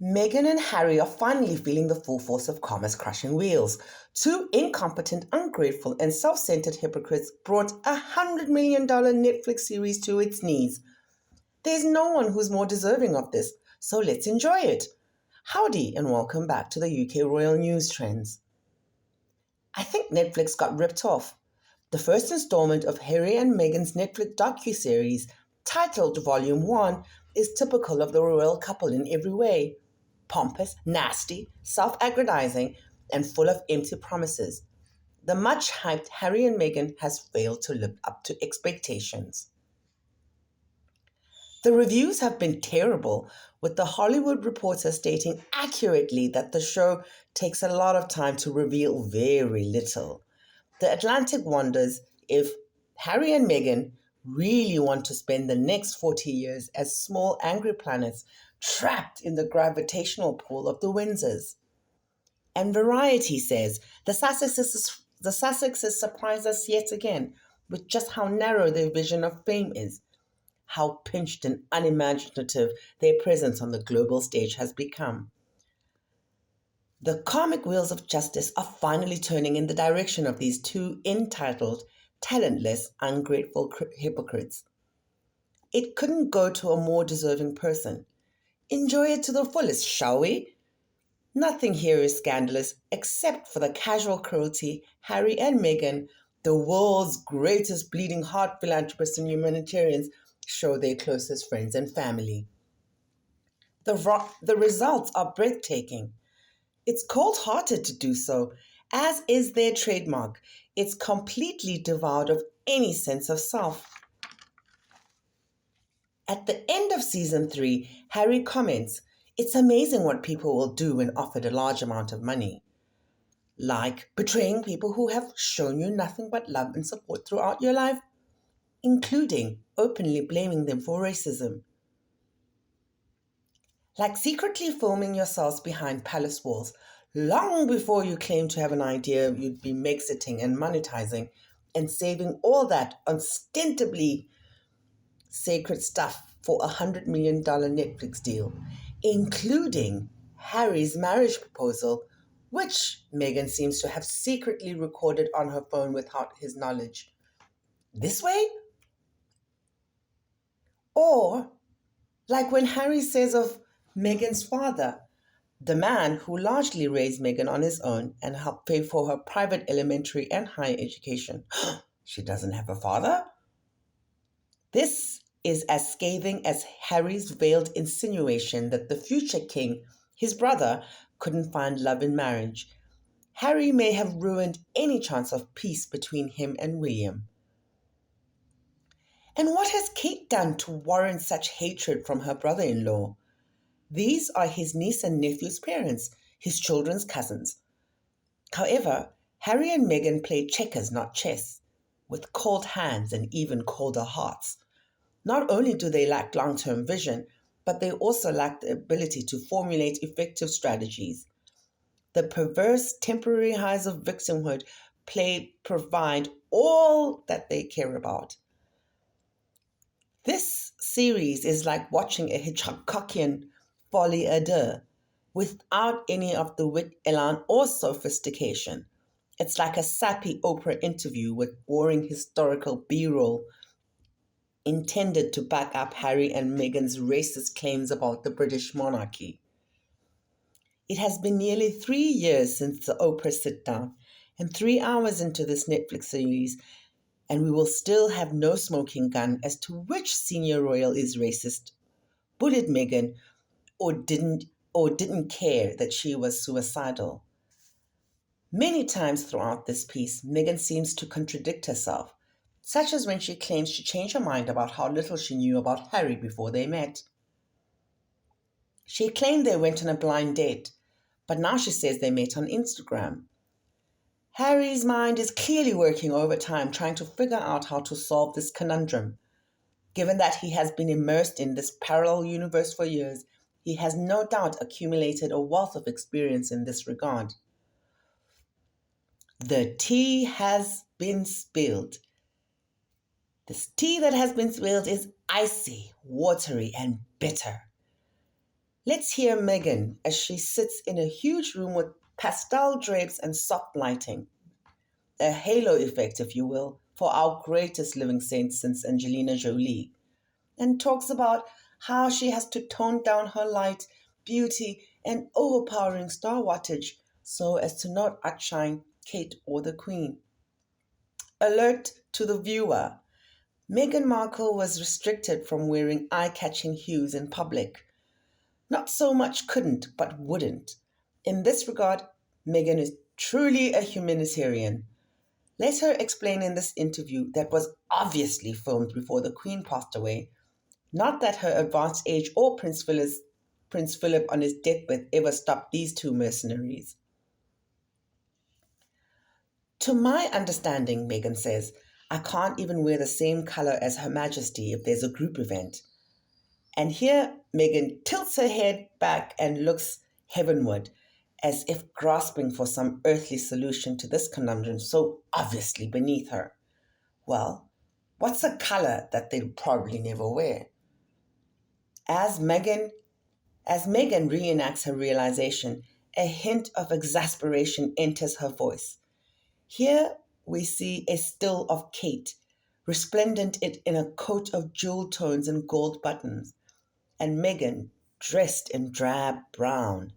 Meghan and Harry are finally feeling the full force of karma's crushing wheels. Two incompetent, ungrateful, and self centered hypocrites brought $100 million Netflix series to its knees. There's no one who's more deserving of this, so let's enjoy it. Howdy, and welcome back to the UK Royal News Trends. I think Netflix got ripped off. The first installment of Harry and Meghan's Netflix docuseries, titled Volume 1, is typical of the royal couple in every way: pompous, nasty, self aggrandizing, and full of empty promises. The much hyped Harry and Meghan has failed to live up to expectations. The reviews have been terrible, with The Hollywood Reporter stating accurately that the show takes a lot of time to reveal very little. The Atlantic wonders if Harry and Meghan really want to spend the next 40 years as small angry planets trapped in the gravitational pull of the Windsors. And Variety says the Sussexes surprise us yet again with just how narrow their vision of fame is, how pinched and unimaginative their presence on the global stage has become. The karmic wheels of justice are finally turning in the direction of these two entitled, talentless, ungrateful hypocrites. It couldn't go to a more deserving person. Enjoy it to the fullest, shall we? Nothing here is scandalous except for the casual cruelty Harry and Meghan, the world's greatest bleeding heart philanthropists and humanitarians, show their closest friends and family. The results are breathtaking. It's cold hearted to do so, as is their trademark. It's completely devoid of any sense of self. At the end of season 3, Harry comments, "It's amazing what people will do when offered a large amount of money. Like betraying people who have shown you nothing but love and support throughout your life, including openly blaming them for racism. Like secretly filming yourselves behind palace walls long before you claim to have an idea you'd be exiting and monetizing and saving all that ostensibly sacred stuff for $100 million Netflix deal, including Harry's marriage proposal, which Meghan seems to have secretly recorded on her phone without his knowledge. This way? Or, like when Harry says of Meghan's father, the man who largely raised Meghan on his own and helped pay for her private elementary and higher education. She doesn't have a father? This is as scathing as Harry's veiled insinuation that the future king, his brother, couldn't find love in marriage. Harry may have ruined any chance of peace between him and William. And what has Kate done to warrant such hatred from her brother in law? These are his niece and nephew's parents, his children's cousins. However, Harry and Meghan play checkers, not chess, with cold hands and even colder hearts. Not only do they lack long term vision, but they also lack the ability to formulate effective strategies. The perverse temporary highs of victimhood provide all that they care about. This series is like watching a Hitchcockian folie à deux without any of the wit, elan, or sophistication. It's like a sappy Oprah interview with boring historical B-roll intended to back up Harry and Meghan's racist claims about the British monarchy. It has been nearly 3 years since the Oprah sit down, and 3 hours into this Netflix series, and we will still have no smoking gun as to which senior royal is racist, bullied Meghan, or didn't care that she was suicidal. Many times throughout this piece, Meghan seems to contradict herself, such as when she claims she changed her mind about how little she knew about Harry before they met. She claimed they went on a blind date, but now she says they met on Instagram. Harry's mind is clearly working overtime trying to figure out how to solve this conundrum. Given that he has been immersed in this parallel universe for years, he has no doubt accumulated a wealth of experience in this regard. The tea has been spilled. This tea that has been spilled is icy, watery, and bitter. Let's hear Meghan as she sits in a huge room with pastel drapes and soft lighting, a halo effect, if you will, for our greatest living saint since Angelina Jolie, and talks about how she has to tone down her light, beauty, and overpowering star wattage so as to not outshine Kate or the Queen. Alert to the viewer: Meghan Markle was restricted from wearing eye catching hues in public. Not so much couldn't, but wouldn't. In this regard, Meghan is truly a humanitarian. Let her explain in this interview that was obviously filmed before the Queen passed away. Not that her advanced age or Prince Philip on his deathbed ever stopped these two mercenaries. To my understanding, Meghan says, I can't even wear the same colour as Her Majesty if there's a group event. And here Meghan tilts her head back and looks heavenward, as if grasping for some earthly solution to this conundrum so obviously beneath her. Well, what's a colour that they'll probably never wear? As Meghan As Meghan reenacts her realization, a hint of exasperation enters her voice. Here we see a still of Kate, resplendent in a coat of jewel tones and gold buttons, and Meghan dressed in drab brown.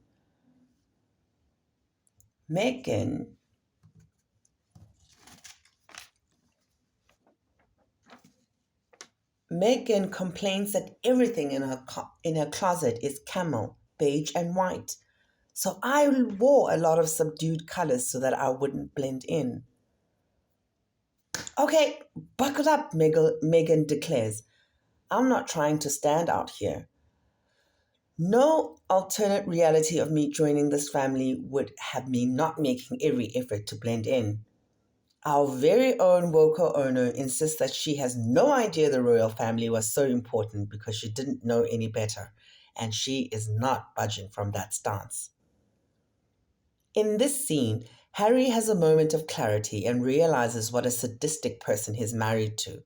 Meghan Meghan complains that everything in her closet is camel, beige, and white. So I wore a lot of subdued colors so that I wouldn't blend in. Okay, buckle up, Meghan declares. I'm not trying to stand out here. No alternate reality of me joining this family would have me not making every effort to blend in. Our very own Woko owner insists that she has no idea the royal family was so important because she didn't know any better, and she is not budging from that stance. In this scene, Harry has a moment of clarity and realizes what a sadistic person he's married to.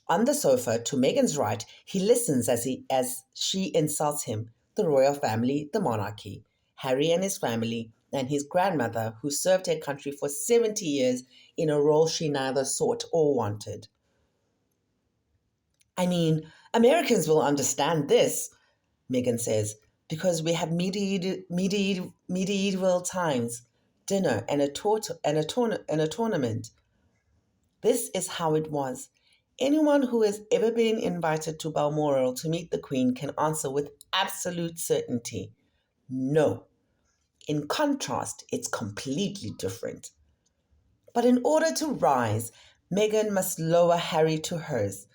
On the sofa, to Meghan's right, he listens as she insults him, the royal family, the monarchy, Harry and his family, and his grandmother, who served her country for 70 years in a role she neither sought or wanted. I mean, Americans will understand this, Meghan says, because we have medieval times, dinner, and a tournament. This is how it was. Anyone who has ever been invited to Balmoral to meet the Queen can answer with absolute certainty no. In contrast, it's completely different. But in order to rise, Meghan must lower Harry to hers.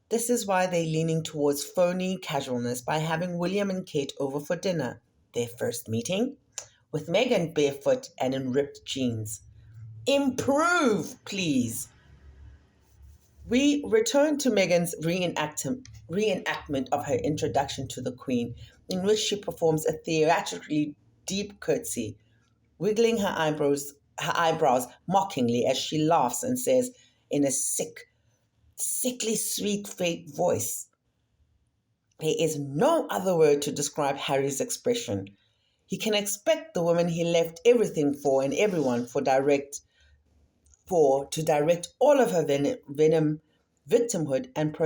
This is why they're leaning towards phony casualness by having William and Kate over for dinner, their first meeting, with Meghan barefoot and in ripped jeans. Improve, please. We return to Meghan's reenactment of her introduction to the Queen, in which she performs a theatrically deep curtsy, wiggling her eyebrows mockingly as she laughs and says in a sickly sweet fake voice. There is no other word to describe Harry's expression. He can expect the woman he left everything for and everyone for to direct all of her venom, victimhood, and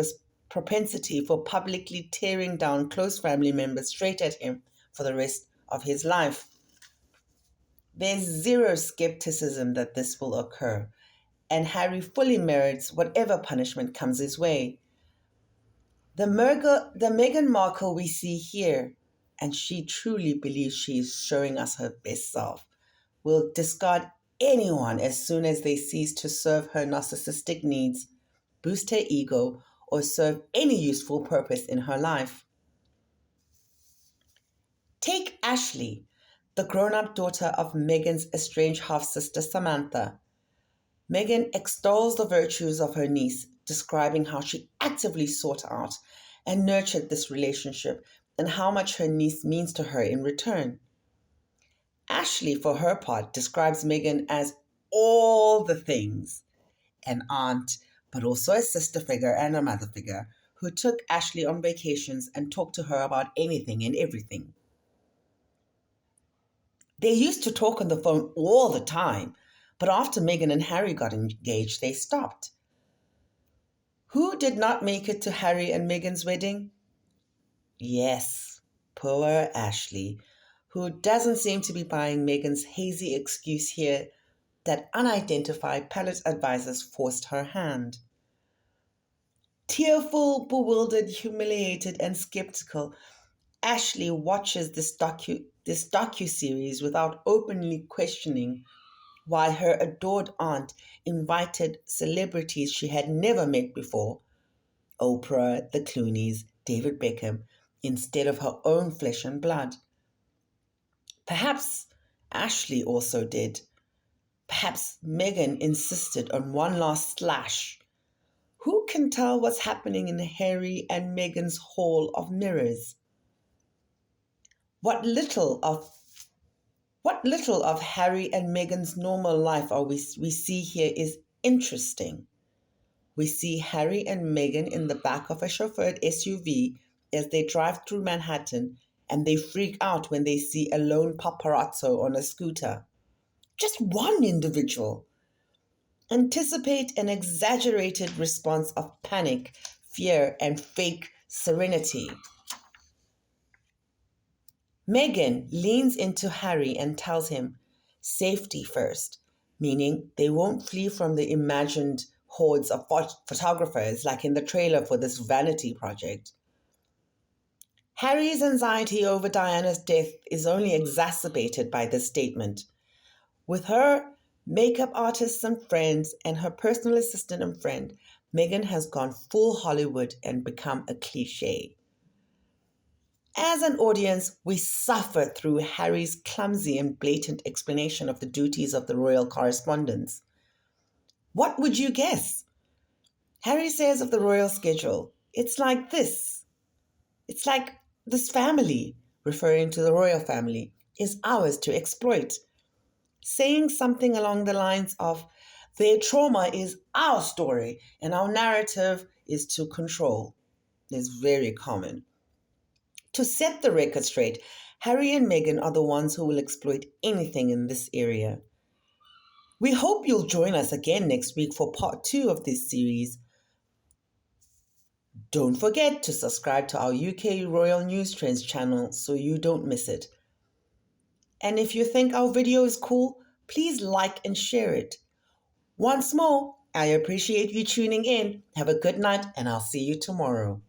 propensity for publicly tearing down close family members straight at him for the rest of his life. There's zero skepticism that this will occur, and Harry fully merits whatever punishment comes his way. The Meghan Markle we see here, and she truly believes she is showing us her best self, will discard anyone as soon as they cease to serve her narcissistic needs, boost her ego, or serve any useful purpose in her life. Take Ashley, the grown up daughter of Meghan's estranged half sister Samantha. Meghan extols the virtues of her niece, describing how she actively sought out and nurtured this relationship and how much her niece means to her in return. Ashley, for her part, describes Meghan as all the things: an aunt, but also a sister figure and a mother figure, who took Ashley on vacations and talked to her about anything and everything. They used to talk on the phone all the time, but after Meghan and Harry got engaged, they stopped. Who did not make it to Harry and Meghan's wedding? Yes, poor Ashley, who doesn't seem to be buying Meghan's hazy excuse here that unidentified palace advisors forced her hand. Tearful, bewildered, humiliated, and skeptical, Ashley watches this docu-series without openly questioning why her adored aunt invited celebrities she had never met before, Oprah, the Clooneys, David Beckham, instead of her own flesh and blood. Perhaps Ashley also did. Perhaps Meghan insisted on one last slash. Who can tell what's happening in Harry and Meghan's hall of mirrors? What little of Harry and Meghan's normal life we see here is interesting. We see Harry and Meghan in the back of a chauffeured SUV as they drive through Manhattan, and they freak out when they see a lone paparazzo on a scooter. Just one individual. Anticipate an exaggerated response of panic, fear, and fake serenity. Meghan leans into Harry and tells him, safety first, meaning they won't flee from the imagined hordes of photographers like in the trailer for this vanity project. Harry's anxiety over Diana's death is only exacerbated by this statement. With her makeup artists and friends and her personal assistant and friend, Meghan has gone full Hollywood and become a cliche. As an audience, we suffer through Harry's clumsy and blatant explanation of the duties of the royal correspondence. What would you guess? Harry says of the royal schedule, it's like this. It's like this family, referring to the royal family, is ours to exploit. Saying something along the lines of, their trauma is our story and our narrative is to control, is very common. To set the record straight, Harry and Meghan are the ones who will exploit anything in this area. We hope you'll join us again next week for part 2 of this series. Don't forget to subscribe to our UK Royal News Trends channel so you don't miss it. And if you think our video is cool, please like and share it. Once more, I appreciate you tuning in. Have a good night and I'll see you tomorrow.